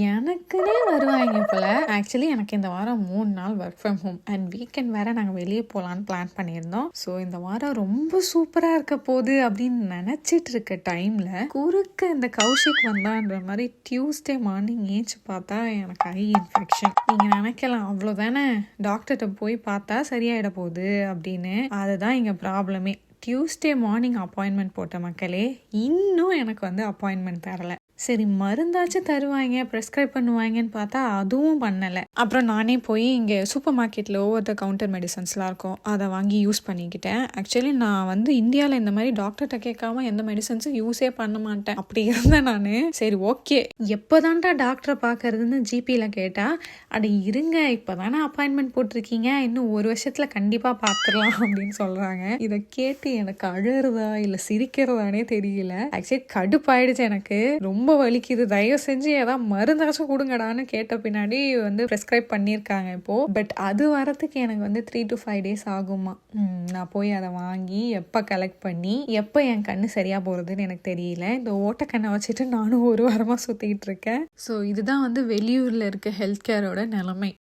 எனக்குன்னே வருவாய்ங்க போல. ஆக்சுவலி எனக்கு இந்த வாரம் 3 நாள் work from home and weekend வேற நாங்க வெளிய போலான்னு பிளான் பண்ணியிருந்தோம். ஸோ இந்த வாரம் ரொம்ப சூப்பரா இருக்க போகுது அப்படின்னு நினைச்சிட்டு இருக்க டைம்ல குறுக்க இந்த கௌஷிக் வந்தான்ற மாதிரி டியூஸ்டே மார்னிங் ஏஞ்சி பார்த்தா எனக்கு ஐ இன்ஃபெக்ஷன். நீங்க நினைக்கலாம் அவ்வளோதானே, டாக்டர்கிட்ட போய் பார்த்தா சரியாயிட போகுது அப்படின்னு. அதுதான் இங்க ப்ராப்ளமே. டியூஸ்டே மார்னிங் அப்பாயின்மெண்ட் போட்ட மக்களே, இன்னும் எனக்கு வந்து அப்பாயின்மெண்ட் தரல. சரி மருந்தாச்சும் தருவாங்க, ப்ரெஸ்கிரைப் பண்ணுவாங்கன்னு பார்த்தா அதுவும் பண்ணலை. அப்புறம் நானே போய் இங்கே சூப்பர் மார்க்கெட்டில் ஓவர் த கவுண்டர் மெடிசன்ஸ்லாம் இருக்கும், அதை வாங்கி யூஸ் பண்ணிக்கிட்டேன். ஆக்சுவலி நான் வந்து இந்தியாவில் இந்த மாதிரி டாக்டர்கிட்ட கேட்காம எந்த மெடிசன்ஸும் யூஸே பண்ண மாட்டேன். அப்படி இருந்தேன் நான். சரி ஓகே, எப்போதான்டா டாக்டரை பார்க்கறதுன்னு ஜிபியில் கேட்டால், அட இருங்க இப்போ தானே அப்பாயின்மெண்ட் போட்டிருக்கீங்க, இன்னும் 1 வருஷத்தில் கண்டிப்பாக பார்த்துடலாம் அப்படின்னு சொல்கிறாங்க. இதை கேட்டு எனக்கு அழறதா இல்லை சிரிக்கிறதானே தெரியல. ஆக்சுவலி கடுப்பாயிடுச்சு எனக்கு. ரொம்ப வலிக்குது, தயவு செஞ்சு ஏதாவது மருந்தாச்சும் கொடுங்கடான்னு கேட்ட பின்னாடி வந்து ப்ரெஸ்கிரைப் பண்ணியிருக்காங்க இப்போ. பட் அது வரத்துக்கு எனக்கு வந்து 3 to 5 days ஆகுமா. நான் போய் அதை வாங்கி எப்போ கலெக்ட் பண்ணி எப்போ என் கண்ணு சரியா போகிறதுன்னு எனக்கு தெரியல. இந்த ஓட்டக்கண்ணை வச்சுட்டு நானும் 1 வாரமாக சுற்றிக்கிட்டு இருக்கேன். ஸோ இதுதான் வந்து வெளியூரில் இருக்க ஹெல்த் கேரோட நிலைமை.